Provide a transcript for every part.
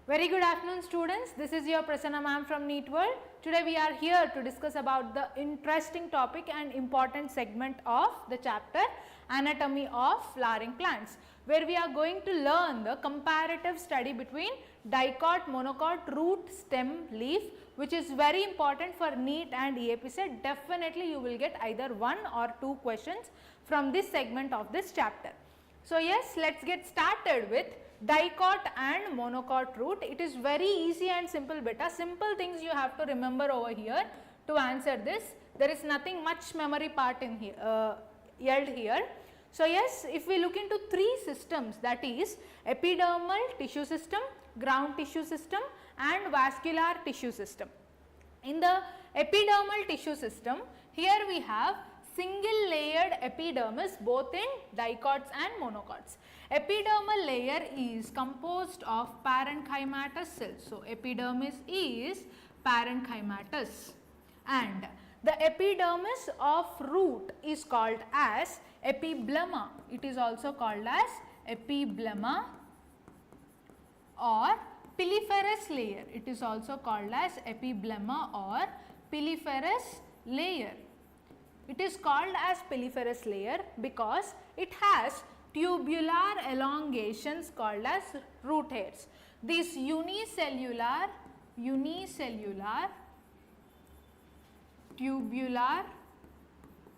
Very good afternoon students, this is your Prasanna ma'am from NEET World. Today we are here to discuss about the interesting topic and important segment of the chapter anatomy of flowering plants, where we are going to learn the comparative study between dicot, monocot, root, stem, leaf, which is very important for NEET and EAP set. Definitely you will get either 1 or 2 questions from this segment of this chapter. So yes, let's get started with dicot and monocot root. It is very easy and simple beta. Simple things you have to remember over here to answer this. There is nothing much memory part in here, yelled here. So yes, if we look into 3 systems, that is epidermal tissue system, ground tissue system and vascular tissue system. In the epidermal tissue system, here we have single layered epidermis both in dicots and monocots. Epidermal layer is composed of parenchymatous cells. So, epidermis is parenchymatous and the epidermis of root is called as epiblema. It is also called as epiblema or piliferous layer. It is also called as epiblema or piliferous layer. It is called as piliferous layer because it has tubular elongations called as root hairs. These unicellular tubular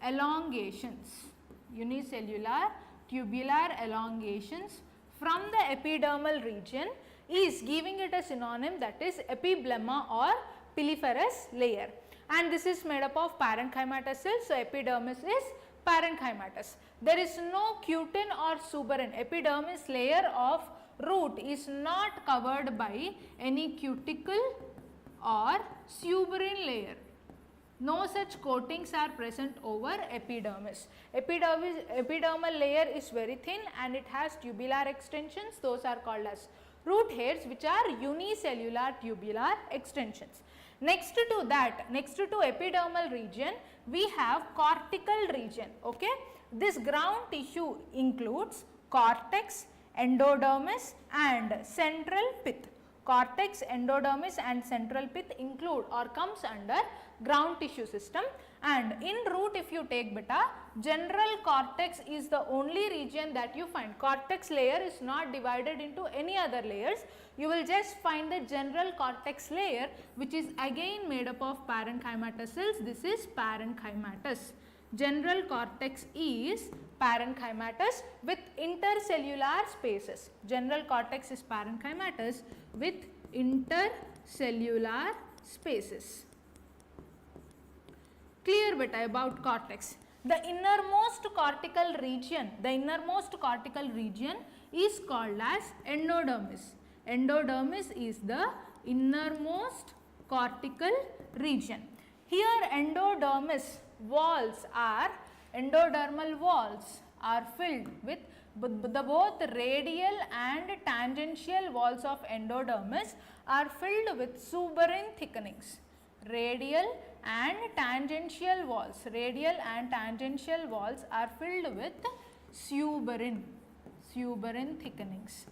elongations, from the epidermal region is giving it a synonym, that is epiblema or piliferous layer, and this is made up of parenchymatous cells. So, epidermis is parenchymatous. There is no cutin or suberin. Epidermis layer of root is not covered by any cuticle or suberin layer. No such coatings are present over epidermis. Epidermal layer is very thin and it has tubular extensions. Those are called as root hairs, which are unicellular tubular extensions. Next to that, next to epidermal region, we have cortical region. Okay, this ground tissue includes cortex, endodermis and central pith. Cortex, endodermis and central pith include or comes under ground tissue system, and in root if you take beta, general cortex is the only region that you find. Cortex layer is not divided into any other layers. You will just find the general cortex layer, which is again made up of parenchymatous cells. This is parenchymatous. General cortex is parenchymatous with intercellular spaces. General cortex is parenchymatous with intercellular spaces. Clear beta about cortex. The innermost cortical region is called as endodermis. Endodermis is the innermost cortical region. Here endodermal walls are filled with both radial and tangential walls of endodermis are filled with suberin thickenings. Radial and tangential walls are filled with suberin thickenings.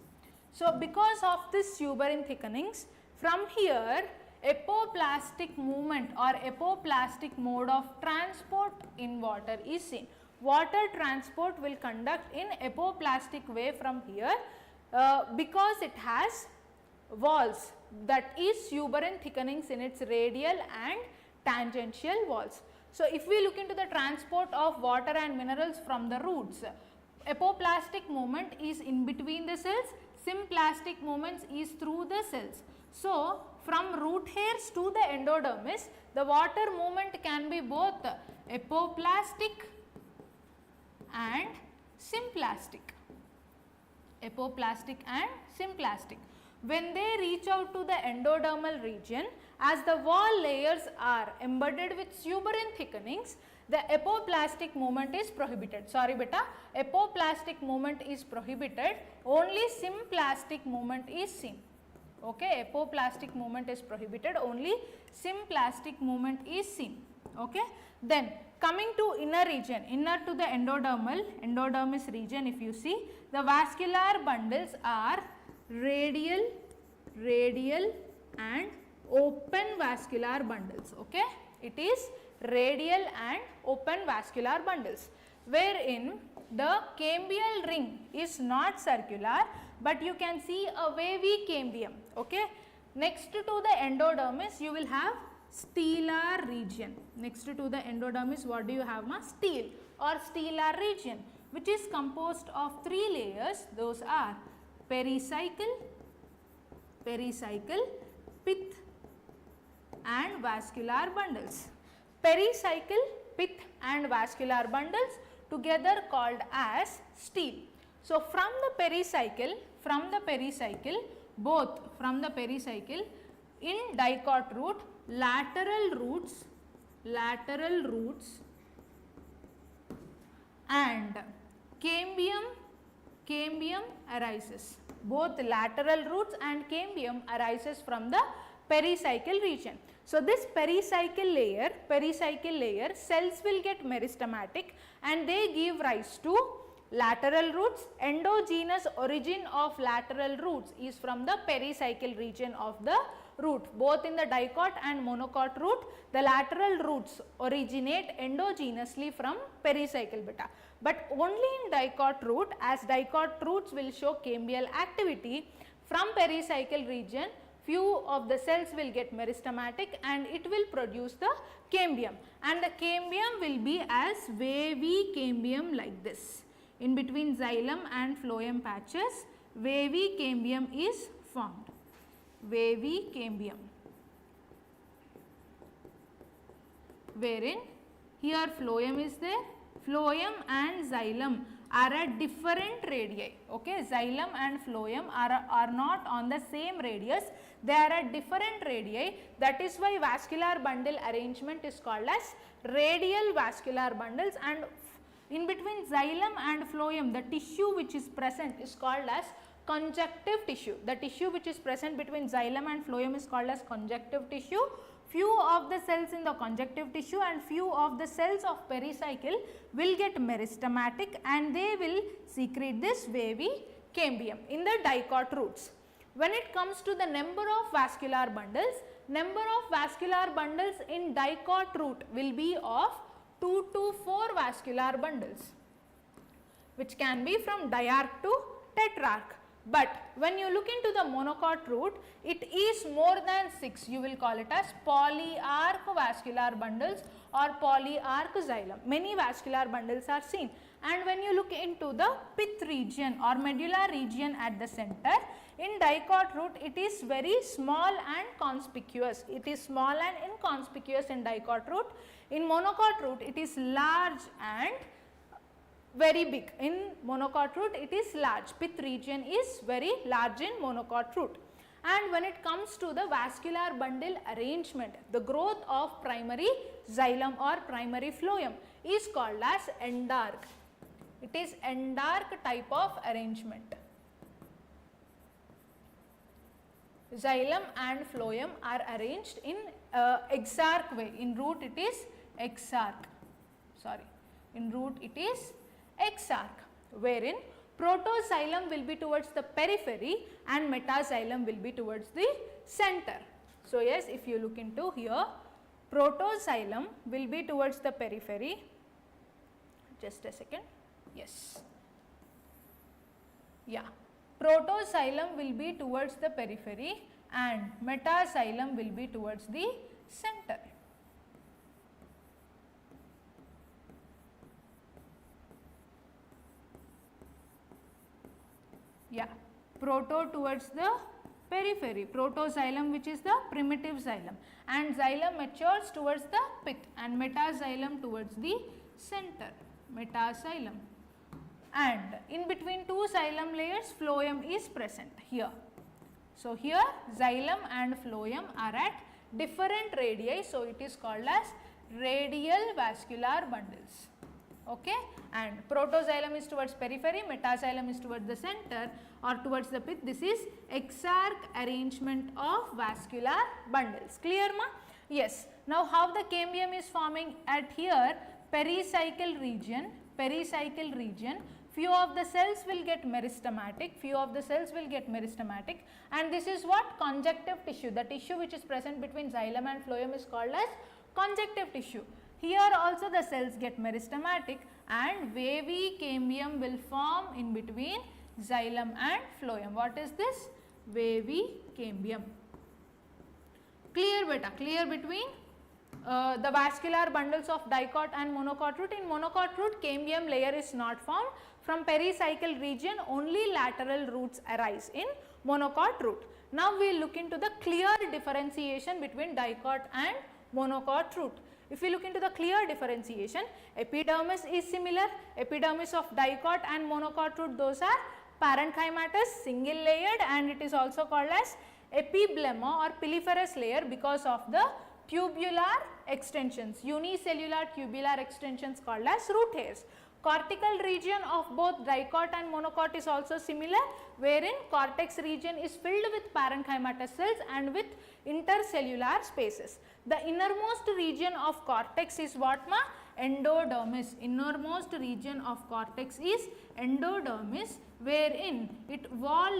So, because of this suberin thickenings, from here apoplastic movement or apoplastic mode of transport in water is seen. Water transport will conduct in apoplastic way from here because it has walls, that is suberin thickenings in its radial and tangential walls. So, if we look into the transport of water and minerals from the roots, apoplastic movement is in between the cells, symplastic movements is through the cells. So, from root hairs to the endodermis, the water movement can be both apoplastic and symplastic. When they reach out to the endodermal region, as the wall layers are embedded with suberin thickenings, the apoplastic movement is prohibited. Sorry beta, apoplastic movement is prohibited, only symplastic movement is seen. Okay, apoplastic movement is prohibited, only symplastic movement is seen. Okay, then coming to inner region, inner to the endodermis region, if you see, the vascular bundles are radial radial and open vascular bundles. Okay, it is radial and open vascular bundles, wherein the cambial ring is not circular, but you can see a wavy cambium. Okay, next to the endodermis you will have stellar region. Next to the endodermis, what do you have? Stele or stellar region, which is composed of 3 layers. Those are pericycle, pith and vascular bundles. Pericycle, pith and vascular bundles together called as stele. So, from the pericycle in dicot root, lateral roots and cambium arises. Both lateral roots and cambium arises from the pericycle region. So, this pericycle layer cells will get meristematic and they give rise to lateral roots. Endogenous origin of lateral roots is from the pericycle region of the root. Both in the dicot and monocot root, the lateral roots originate endogenously from pericycle beta. But only in dicot root, as dicot roots will show cambial activity, from pericycle region few of the cells will get meristematic and it will produce the cambium, and the cambium will be as wavy cambium like this. In between xylem and phloem patches, wavy cambium is formed. Wavy cambium, wherein here phloem is there. Phloem and xylem are at different radii. Okay, xylem and phloem are not on the same radius, they are at different radii. That is why vascular bundle arrangement is called as radial vascular bundles, and in between xylem and phloem, the tissue which is present is called as conjunctive tissue. The tissue which is present between xylem and phloem is called as conjunctive tissue. Few of the cells in the conjunctive tissue and few of the cells of pericycle will get meristematic and they will secrete this wavy cambium in the dicot roots. When it comes to the number of vascular bundles in dicot root will be of 2 to 4 vascular bundles, which can be from diarch to tetrarch. But when you look into the monocot root, it is more than 6. You will call it as polyarch vascular bundles or polyarch xylem. Many vascular bundles are seen. And when you look into the pith region or medulla region at the center, in dicot root it is very small and conspicuous. It is small and inconspicuous in dicot root. In monocot root it is large and very big. In monocot root it is large. Pith region is very large in monocot root. And when it comes to the vascular bundle arrangement, the growth of primary xylem or primary phloem is called as endarch. It is endarch type of arrangement. Xylem and phloem are arranged in exarch way. In root it is exarch. In root it is exarch, wherein protoxylem will be towards the periphery and metaxylem will be towards the center. So, yes, if you look into here, protoxylem will be towards the periphery. Just a second. Yes. Yeah. Protoxylem will be towards the periphery and metaxylem will be towards the center. Yeah, proto towards the periphery, protoxylem which is the primitive xylem, and xylem matures towards the pith and metaxylem towards the center, metaxylem. And in between two xylem layers phloem is present here. So, here xylem and phloem are at different radii, so it is called as radial vascular bundles. Okay, and protoxylem is towards periphery, metaxylem is towards the center or towards the pith. This is exarch arrangement of vascular bundles. Clear ma? Yes. Now, how the cambium is forming at here? Pericycle region, few of the cells will get meristematic, and this is what? Conjunctive tissue. The tissue which is present between xylem and phloem is called as conjunctive tissue. Here also the cells get meristematic and wavy cambium will form in between xylem and phloem. What is this? Wavy cambium. Clear beta, clear between the vascular bundles of dicot and monocot root. In monocot root, cambium layer is not formed. From pericycle region, only lateral roots arise in monocot root. Now we will look into the clear differentiation between dicot and monocot root. If we look into the clear differentiation, epidermis is similar. Epidermis of dicot and monocot root, those are parenchymatous, single layered, and it is also called as epiblemma or piliferous layer because of the tubular extensions, unicellular tubular extensions called as root hairs. Cortical region of both dicot and monocot is also similar, wherein cortex region is filled with parenchymatous cells and with intercellular spaces. The innermost region of cortex is what, ma? Endodermis. Innermost region of cortex is endodermis, wherein its wall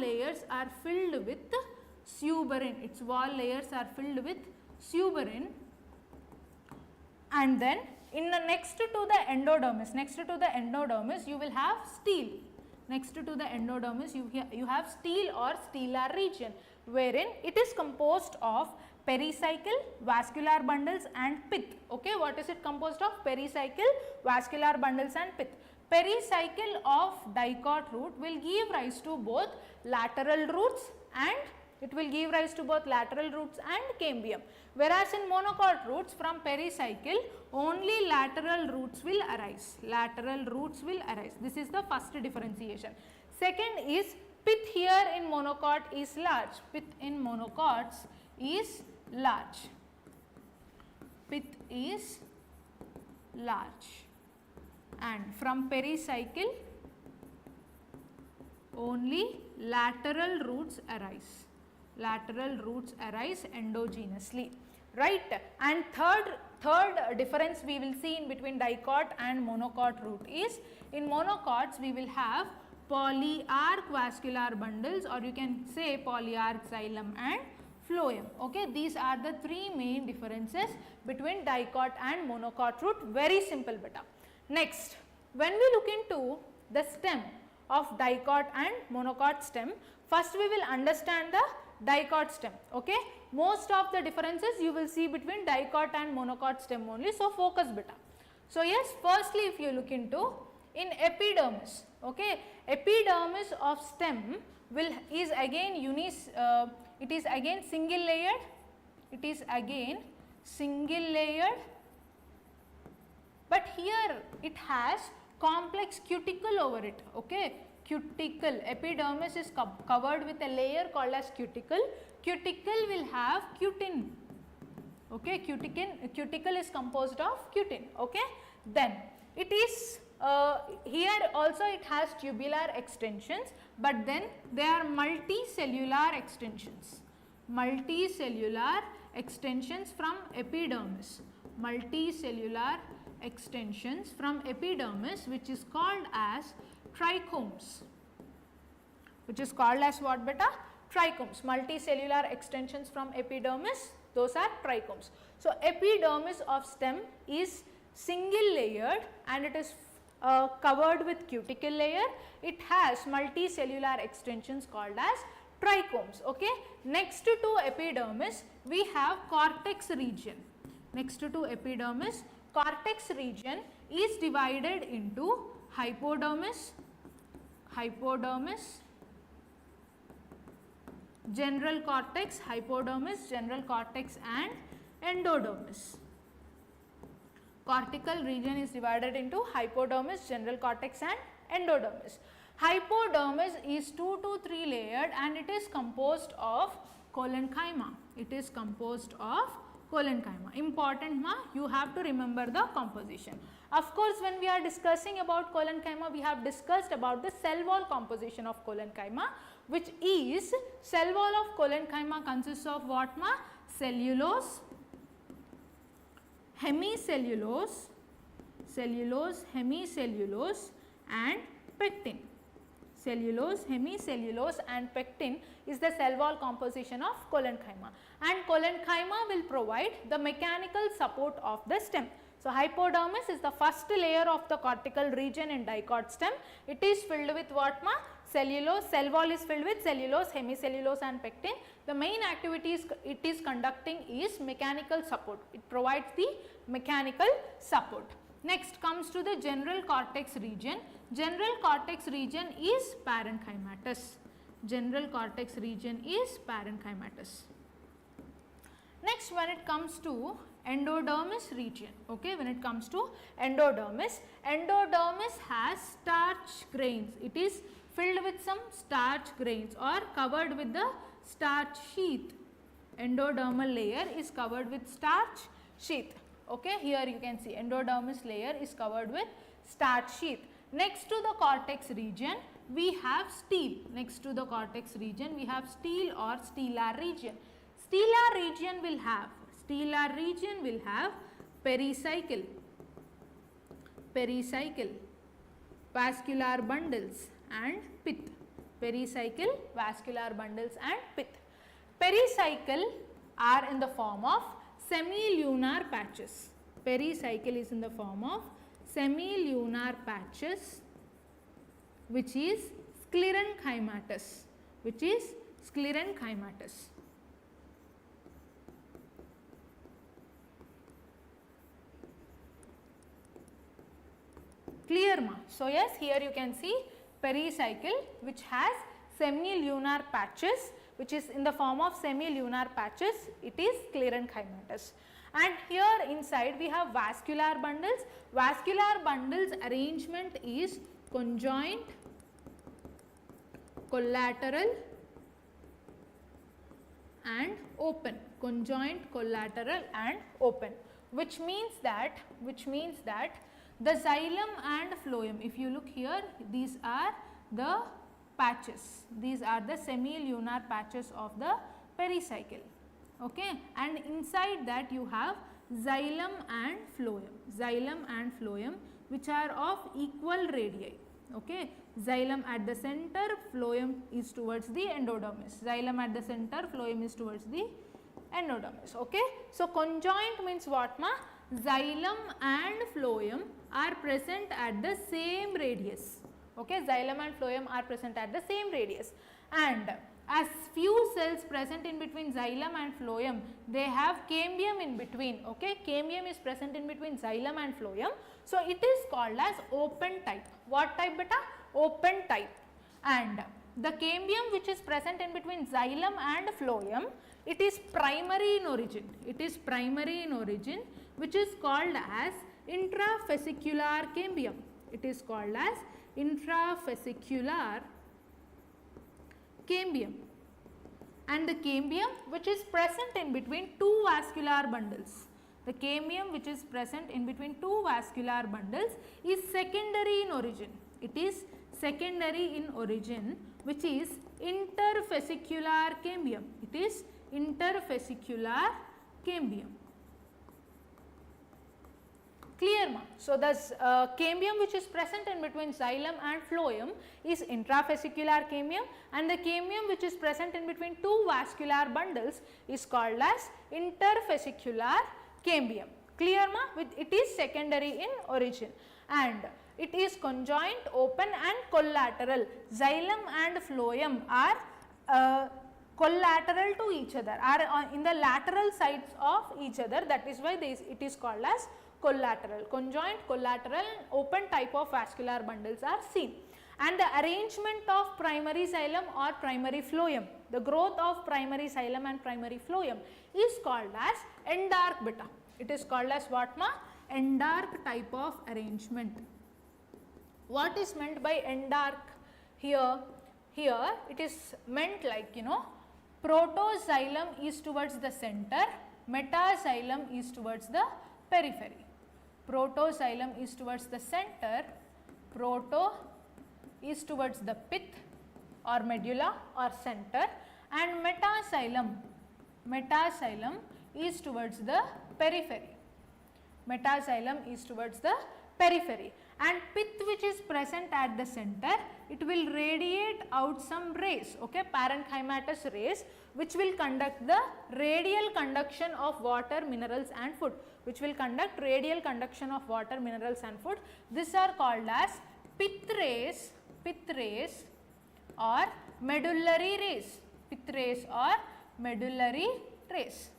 layers are filled with suberin. Its wall layers are filled with suberin, and then in the next to the endodermis, you will have stele. Next to the endodermis, you have stele or stellar region, wherein it is composed of pericycle, vascular bundles and pith. Okay, what is it composed of? Pericycle, vascular bundles and pith. Pericycle of dicot root will give rise to both lateral roots and cambium, whereas in monocot roots from pericycle only lateral roots will arise. This is the first differentiation. Second is pith here in monocot is large. Pith in monocots is large. Pith is large, and from pericycle only lateral roots arise. Endogenously, right? And third difference we will see in between dicot and monocot root is, in monocots we will have polyarc vascular bundles, or you can say polyarc xylem and phloem. Okay, these are the three main differences between dicot and monocot root. Very simple beta. Next, when we look into the stem of dicot and monocot stem, first we will understand the dicot stem. Okay, most of the differences you will see between dicot and monocot stem only, so focus beta. So yes, firstly if you look into in epidermis, okay, epidermis of stem is again single layered, but here it has complex cuticle over it. Okay, cuticle, epidermis is covered with a layer called as cuticle. Cuticle will have cutin. Okay, cuticle is composed of cutin. Okay, then it is here also it has tubular extensions, but then they are multicellular extensions. Multicellular extensions from epidermis. Multicellular extensions from epidermis, which is called as trichomes. Which is called as what beta? Trichomes. Multicellular extensions from epidermis, those are trichomes. So epidermis of stem is single layered and it is covered with cuticle layer. It has multicellular extensions called as trichomes. Okay. Next to epidermis we have cortex region. Next to epidermis, cortex region is divided into hypodermis, general cortex, general cortex and endodermis. Cortical region is divided into hypodermis, general cortex and endodermis. Hypodermis is 2 to 3 layered and it is composed of collenchyma. Important ma, you have to remember the composition. Of course, when we are discussing about collenchyma, we have discussed about the cell wall composition of collenchyma, which is cell wall of collenchyma consists of what ma? Cellulose, hemicellulose, hemicellulose and pectin. Cellulose, hemicellulose and pectin is the cell wall composition of collenchyma, and collenchyma will provide the mechanical support of the stem. So, hypodermis is the first layer of the cortical region in dicot stem. It is filled with what ma? Cellulose, cell wall is filled with cellulose, hemicellulose and pectin. The main activities it is conducting is mechanical support. It provides the mechanical support. Next comes to the general cortex region. General cortex region is parenchymatous. General cortex region is parenchymatous. Next, when it comes to endodermis region, okay, when it comes to endodermis, endodermis has starch grains. It is filled with some starch grains or covered with the starch sheath. Endodermal layer is covered with starch sheath. Okay, here you can see endodermis layer is covered with starch sheath. Next to the cortex region, we have stele. Next to the cortex region, we have stele or stellar region. Stellar region will have pericycle, vascular bundles and pith. Pericycle, vascular bundles and pith. Pericycle are in the form of semilunar patches. Pericycle is in the form of semilunar patches, which is sclerenchymatous, Clear ma? So, yes, here you can see pericycle which has semilunar patches, which is in the form of semilunar patches, it is sclerenchymatous. And here inside we have vascular bundles. Vascular bundles arrangement is conjoint, collateral and open. Conjoint, collateral and open, which means that the xylem and phloem, if you look here, these are the patches, these are the semilunar patches of the pericycle, okay, and inside that you have xylem and phloem, which are of equal radii, okay. Xylem at the center, phloem is towards the endodermis. Xylem at the center, phloem is towards the endodermis, okay. So, conjoint means what ma? Xylem and phloem are present at the same radius, okay. Xylem and phloem are present at the same radius, and as few cells present in between xylem and phloem, they have cambium in between, okay. Cambium is present in between xylem and phloem. So, it is called as open type. What type beta? Open type. And the cambium which is present in between xylem and phloem, it is primary in origin. Which is called as intravesicular cambium. It is called as intravesicular cambium. And the cambium which is present in between two vascular bundles. The cambium which is present in between two vascular bundles is secondary in origin. It is secondary in origin, which is intervesicular cambium. It is intervesicular cambium. Clear ma? So, the cambium which is present in between xylem and phloem is intravesicular cambium, and the cambium which is present in between two vascular bundles is called as intervesicular cambium. Clear ma? It is secondary in origin, and it is conjoint, open and collateral. Xylem and phloem are collateral to each other, are in the lateral sides of each other. That is why it is called as collateral. Conjoint, collateral, open type of vascular bundles are seen. And the arrangement of primary xylem or primary phloem, the growth of primary xylem and primary phloem is called as endark beta. It is called as what ma? Endark type of arrangement. What is meant by endark here? Here it is meant like, protoxylem is towards the center, metaxylem is towards the periphery. Protoxylem is towards the center, proto is towards the pith or medulla or center, and metaxylem is towards the periphery. Metaxylem is towards the periphery. and pith which is present at the center, it will radiate out some rays, okay, parenchymatous rays, which will conduct the radial conduction of water, minerals and food, which will conduct radial conduction of water, minerals and food. These are called as pith rays or medullary rays, pith rays or medullary rays.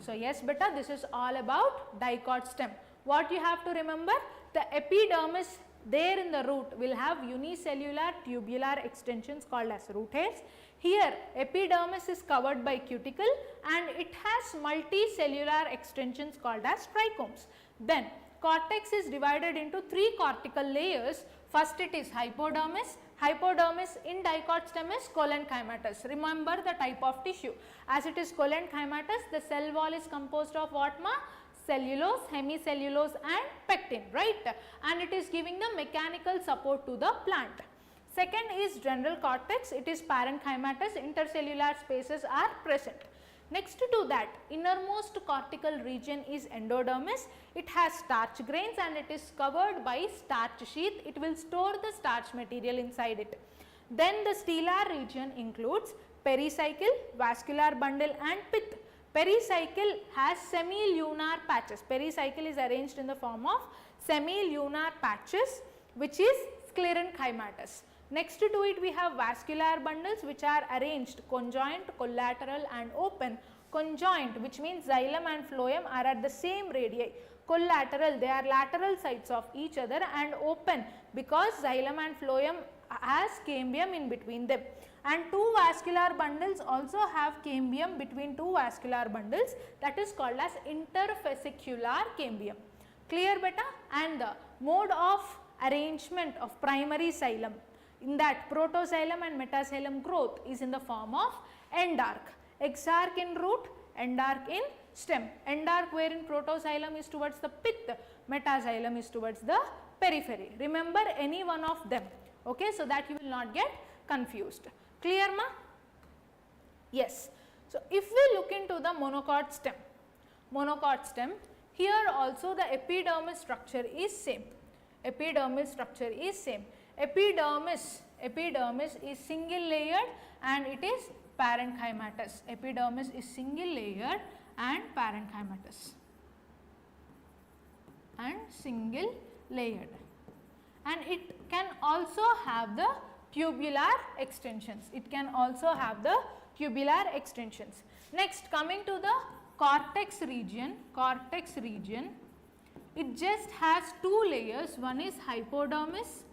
So, yes beta, this is all about dicot stem. What you have to remember, the epidermis there in the root will have unicellular tubular extensions called as root hairs. Here epidermis is covered by cuticle and it has multicellular extensions called as trichomes. Then cortex is divided into 3 cortical layers. First it is hypodermis. Hypodermis in dicot stem is collenchymatous. Remember the type of tissue. As it is collenchymatous, the cell wall is composed of what ma? Cellulose, hemicellulose and pectin, right, and it is giving the mechanical support to the plant. Second is general cortex, it is parenchymatous, intercellular spaces are present. Next to that, innermost cortical region is endodermis, it has starch grains and it is covered by starch sheath, it will store the starch material inside it. Then the stellar region includes pericycle, vascular bundle and pith. Pericycle has semilunar patches. Pericycle is arranged in the form of semilunar patches which is sclerenchymatous. Next to it we have vascular bundles which are arranged conjoint, collateral and open. Conjoint, which means xylem and phloem, are at the same radii. Collateral, they are lateral sides of each other, and open because xylem and phloem has cambium in between them. And 2 vascular bundles also have cambium between 2 vascular bundles, that is called as interfascicular cambium. Clear beta? And the mode of arrangement of primary xylem, in that protoxylem and metaxylem growth is in the form of endarc. Exarch in root, endarc in stem. Endarc wherein protoxylem is towards the pith, metaxylem is towards the periphery. Remember any one of them, okay, so that you will not get confused. Clear ma? Yes. So, if we look into the monocot stem, here also the epidermis structure is same. Epidermis structure is same. Epidermis is single layered and it is parenchymatous. Epidermis is single layered and parenchymatous and single layered, and it can also have the tubular extensions. It can also have the tubular extensions. Next, coming to the cortex region, it just has 2 layers. One is hypodermis.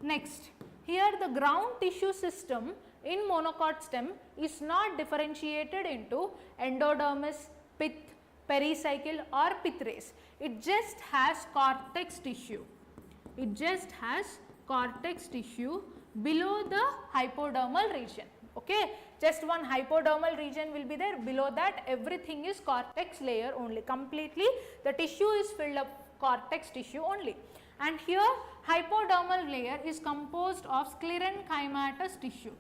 Next, here the ground tissue system in monocot stem is not differentiated into endodermis, pith, pericycle or pith rays. It just has cortex tissue. It just has cortex tissue below the hypodermal region, okay. Just one hypodermal region will be there, below that everything is cortex layer only, completely the tissue is filled up cortex tissue only. And here hypodermal layer is composed of sclerenchymatous tissue.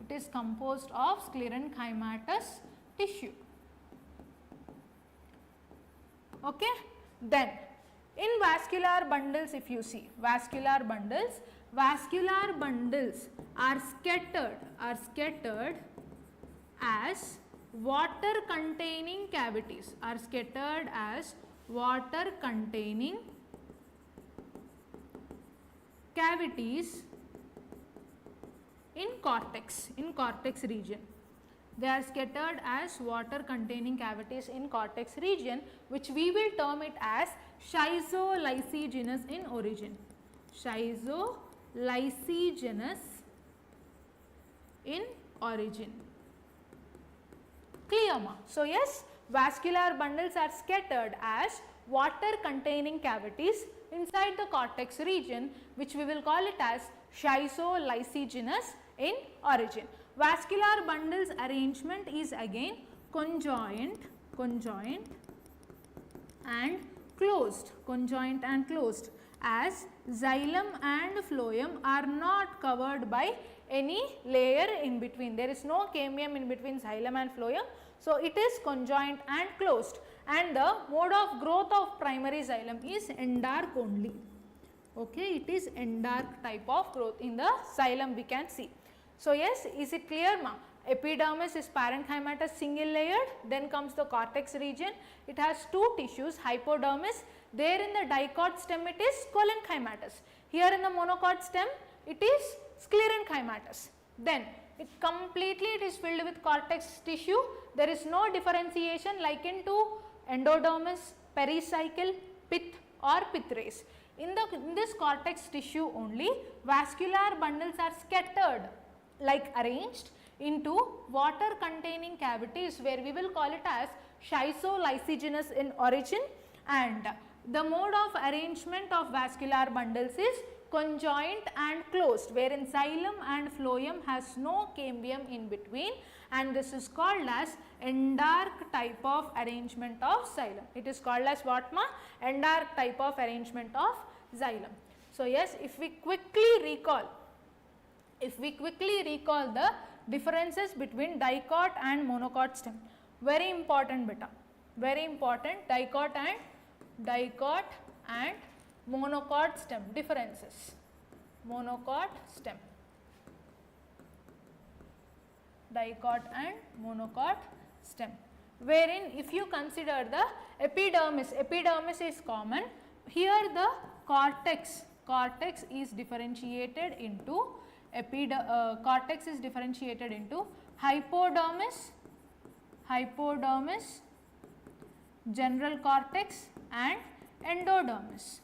It is composed of sclerenchymatous tissue, okay. Then in vascular bundles, if you see vascular bundles are scattered as water containing cavities, in cortex region. They are scattered as water containing cavities in cortex region, which we will term it as schizolysigenous in origin. Schizolysigenous in origin. Clear ma? So, yes, vascular bundles are scattered as water containing cavities inside the cortex region, which we will call it as schizolysigenous in origin. Vascular bundles arrangement is again conjoint and closed, as xylem and phloem are not covered by any layer in between. There is no cambium in between xylem and phloem. So, it is conjoint and closed, and the mode of growth of primary xylem is endark only. Okay, it is endark type of growth in the xylem we can see. So, yes, is it clear ma? Epidermis is parenchymatous single layered, then comes the cortex region, it has two tissues, hypodermis, there in the dicot stem it is collenchymatous, here in the monocot stem it is sclerenchymatous. Then it completely it is filled with cortex tissue, there is no differentiation like into endodermis, pericycle, pith or pith race. In this cortex tissue only vascular bundles are scattered like arranged into water containing cavities where we will call it as schizolysigenous in origin, and the mode of arrangement of vascular bundles is conjoint and closed, wherein xylem and phloem has no cambium in between, and this is called as endark type of arrangement of xylem. It is called as what ma? Endark type of arrangement of xylem. So, yes, if we quickly recall the differences between dicot and monocot stem, very important beta, very important, dicot and monocot stem differences, monocot stem, dicot and monocot stem, wherein if you consider the epidermis is common, here the cortex is differentiated into hypodermis, general cortex and endodermis,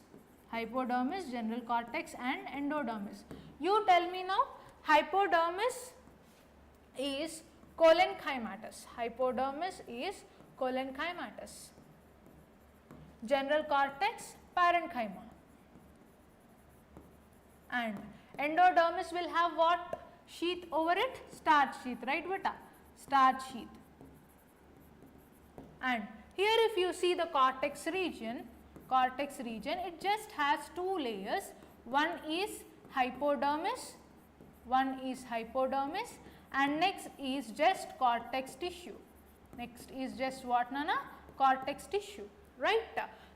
hypodermis, general cortex and endodermis. You tell me now, hypodermis is collenchymatous, hypodermis is collenchymatous, general cortex parenchyma, and endodermis will have what sheath over it? Starch sheath, right beta? Starch sheath. And here if you see the cortex region, it just has two layers, one is hypodermis and next is just cortex tissue, next is just what Nana? Cortex tissue, right?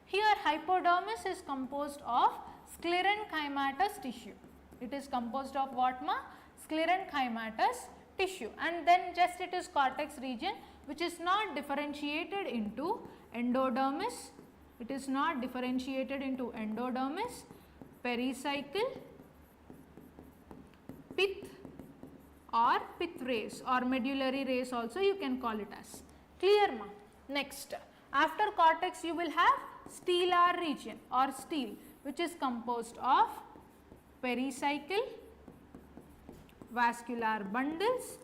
Here hypodermis is composed of sclerenchymatous tissue, it is composed of what ma? Sclerenchymatous tissue, and then just it is cortex region which is not differentiated into endodermis, it is not differentiated into endodermis, pericycle, pith or pith race or medullary race also you can call it as. Clear ma? Next, after cortex you will have stellar region or stele, which is composed of pericycle, vascular bundles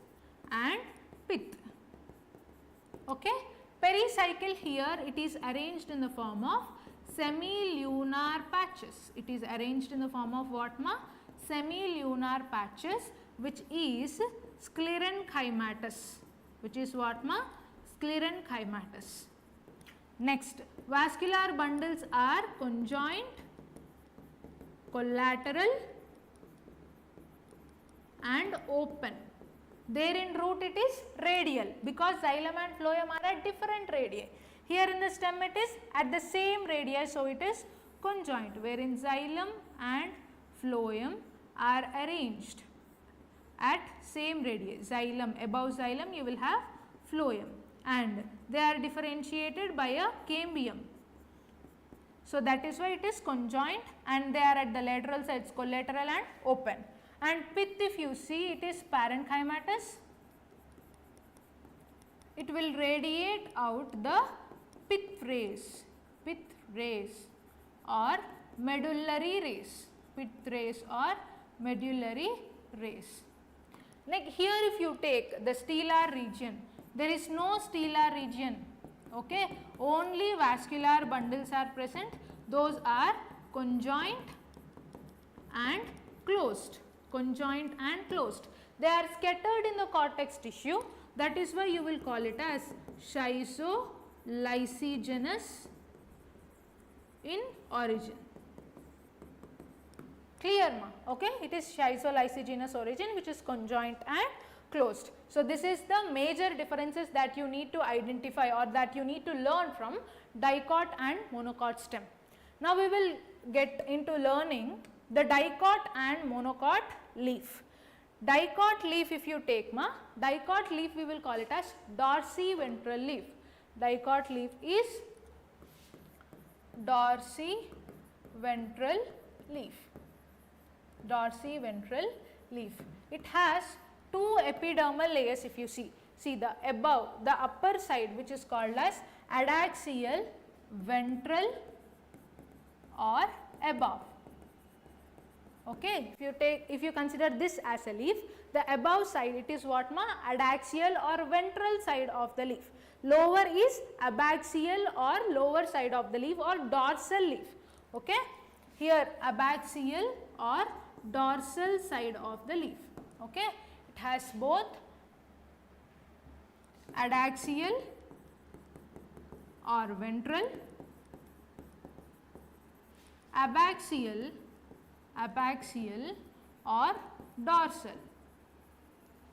and pith. Okay. Pericycle here it is arranged in the form of semilunar patches. It is arranged in the form of what ma? Semilunar patches, which is sclerenchymatous, which is what ma? Sclerenchymatous. Next, vascular bundles are conjoint, collateral and open. There in root it is radial, because xylem and phloem are at different radii. Here in the stem it is at the same radii, so it is conjoint, wherein xylem and phloem are arranged at same radii. Xylem, above xylem you will have phloem, and they are differentiated by a cambium. So that is why it is conjoint, and they are at the lateral sides collateral and open. And pith, if you see, it is parenchymatous, it will radiate out the pith race or medullary race, pith race or medullary race. Like here if you take the stellar region, there is no stellar region, okay, only vascular bundles are present, those are conjoint and closed, conjoint and closed. They are scattered in the cortex tissue, that is why you will call it as schizolysigenous in origin. Clear ma? Okay, it is schizolysigenous origin which is conjoint and closed. So, this is the major differences that you need to identify or that you need to learn from dicot and monocot stem. Now, we will get into learning the dicot and monocot leaf. Dicot leaf if you take ma, dicot leaf we will call it as dorsiventral leaf. Dicot leaf is dorsiventral leaf. Dorsiventral leaf. It has two epidermal layers if you see. See the above, the upper side which is called as adaxial, ventral or above. Okay, if you consider this as a leaf, the above side it is what ma? Adaxial or ventral side of the leaf. Lower is abaxial or lower side of the leaf or dorsal leaf. Okay, here abaxial or dorsal side of the leaf. Okay, it has both adaxial or ventral, abaxial or dorsal.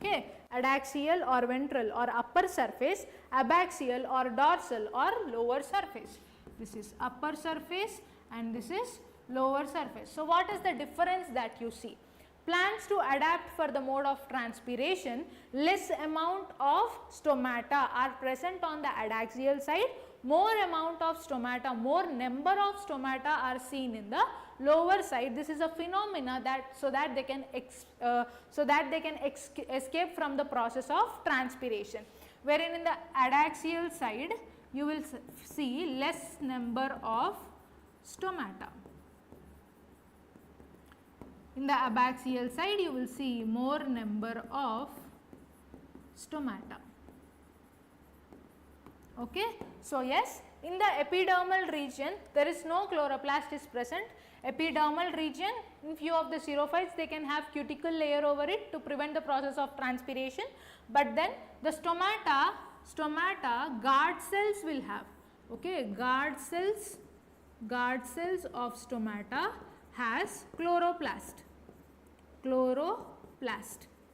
Okay, adaxial or ventral or upper surface, abaxial or dorsal or lower surface. This is upper surface and this is lower surface. So, what is the difference that you see? Plants to adapt for the mode of transpiration, less amount of stomata are present on the adaxial side, more amount of stomata, more number of stomata are seen in the lower side. This is a phenomena that so that they can escape from the process of transpiration, wherein in the adaxial side you will see less number of stomata. In the abaxial side you will see more number of stomata. Okay. So, yes, in the epidermal region there is no chloroplast is present. Epidermal region, in few of the xerophytes they can have cuticle layer over it to prevent the process of transpiration, but then the stomata guard cells will have. Okay, guard cells of stomata has chloroplast.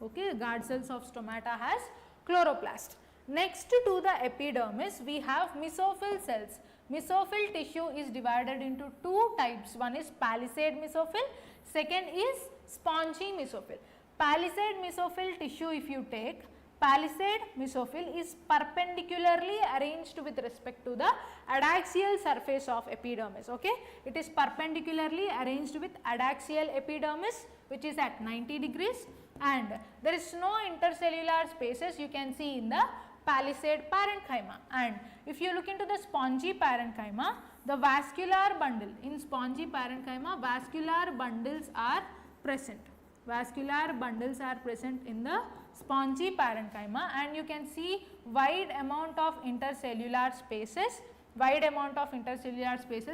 Okay, guard cells of stomata has chloroplast. Next to the epidermis we have mesophyll cells. Mesophyll tissue is divided into two types. One is palisade mesophyll, second is spongy mesophyll. Palisade mesophyll tissue if you take, palisade mesophyll is perpendicularly arranged with respect to the adaxial surface of epidermis. Okay, it is perpendicularly arranged with adaxial epidermis which is at 90 degrees, and there is no intercellular spaces you can see in the palisade parenchyma. And if you look into the spongy parenchyma, the vascular bundle in spongy parenchyma, vascular bundles are present. Vascular bundles are present in the spongy parenchyma, and you can see wide amount of intercellular spaces,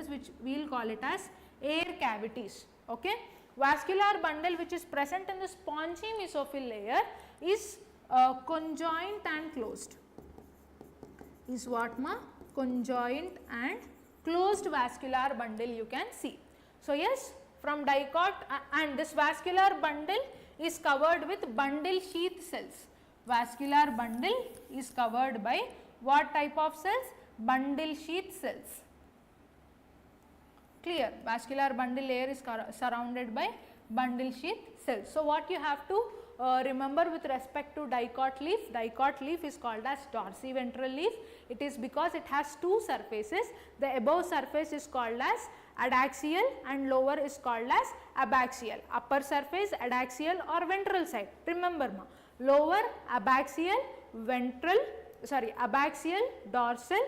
which we will call it as air cavities. Okay. Vascular bundle which is present in the spongy mesophyll layer is conjoint and closed. Is what ma? Conjoint and closed vascular bundle you can see. So, yes, from dicot and this vascular bundle is covered with bundle sheath cells. Vascular bundle is covered by what type of cells? Bundle sheath cells. Clear? Vascular bundle layer is surrounded by bundle sheath cells. So, what you have to remember with respect to dicot leaf is called as dorsiventral leaf. It is because it has two surfaces. The above surface is called as adaxial and lower is called as abaxial. Upper surface adaxial or ventral side. Remember ma, lower abaxial, abaxial, dorsal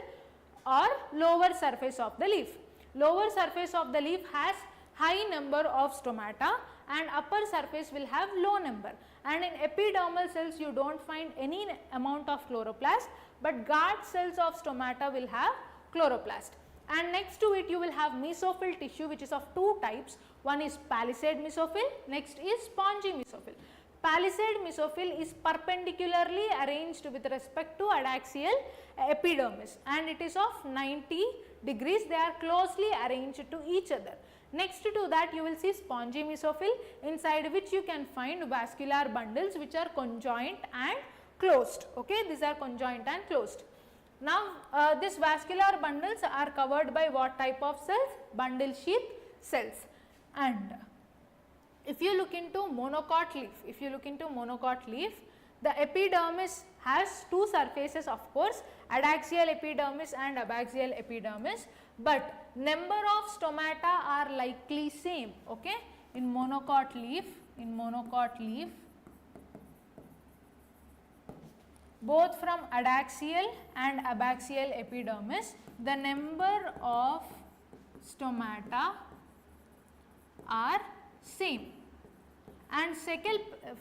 or lower surface of the leaf. Lower surface of the leaf has high number of stomata and upper surface will have low number, and in epidermal cells you do not find any amount of chloroplast, but guard cells of stomata will have chloroplast. And next to it you will have mesophyll tissue which is of two types. One is palisade mesophyll, next is spongy mesophyll. Palisade mesophyll is perpendicularly arranged with respect to adaxial epidermis and it is of 90 degrees. They are closely arranged to each other. Next to that you will see spongy mesophyll, inside which you can find vascular bundles which are conjoint and closed. Okay, these are conjoint and closed. Now these vascular bundles are covered by what type of cells? Bundle sheath cells. And if you look into monocot leaf, the epidermis has two surfaces, of course, adaxial epidermis and abaxial epidermis, but number of stomata are likely same. Okay, in monocot leaf, both from adaxial and abaxial epidermis, the number of stomata are same. And second,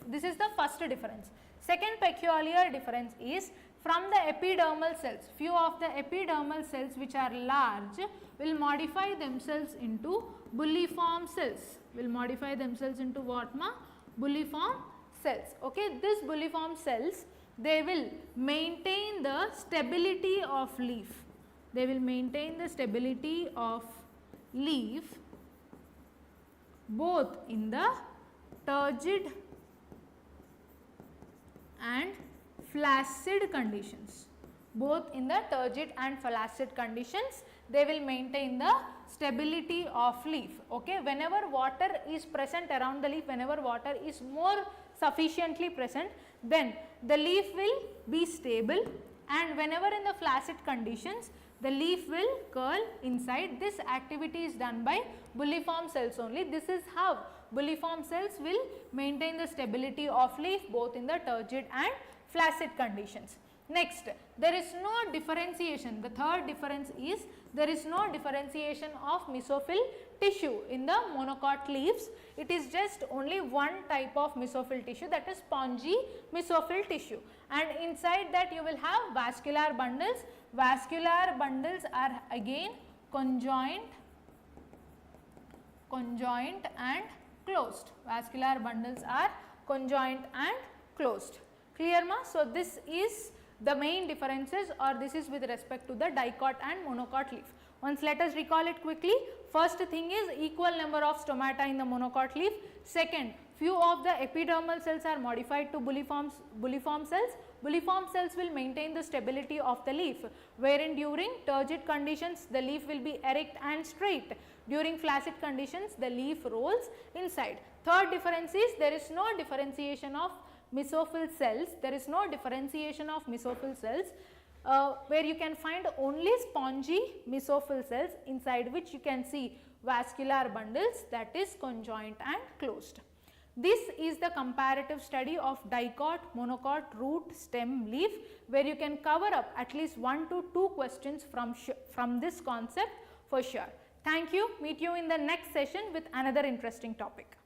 this is the first difference. Second peculiar difference is from the epidermal cells. Few of the epidermal cells which are large will modify themselves into bulliform cells. Will modify themselves into what, ma? Bulliform cells. Okay, these bulliform cells, they will maintain the stability of leaf. They will maintain the stability of leaf both in the turgid and flaccid conditions. Both in the turgid and flaccid conditions, they will maintain the stability of leaf. Okay, whenever water is present around the leaf, whenever water is more sufficiently present, then the leaf will be stable, and whenever in the flaccid conditions, the leaf will curl inside. This activity is done by bulliform cells only. This is how bulliform cells will maintain the stability of leaf both in the turgid and flaccid conditions. Next, there is no differentiation. The third difference is there is no differentiation of mesophyll tissue in the monocot leaves. It is just only one type of mesophyll tissue, that is spongy mesophyll tissue, and inside that you will have vascular bundles. Vascular bundles are again conjoint and closed. Vascular bundles are conjoint and closed. Clear, ma? So, this is the main differences, or this is with respect to the dicot and monocot leaf. Once let us recall it quickly. First thing is equal number of stomata in the monocot leaf. Second, few of the epidermal cells are modified to bulliform cells. Bulliform cells will maintain the stability of the leaf, wherein during turgid conditions the leaf will be erect and straight. During flaccid conditions the leaf rolls inside. Third difference is there is no differentiation of mesophyll cells. There is no differentiation of mesophyll cells where you can find only spongy mesophyll cells, inside which you can see vascular bundles, that is conjoint and closed. This is the comparative study of dicot, monocot, root, stem, leaf, where you can cover up at least 1 to 2 questions from this concept for sure. Thank you. Meet you in the next session with another interesting topic.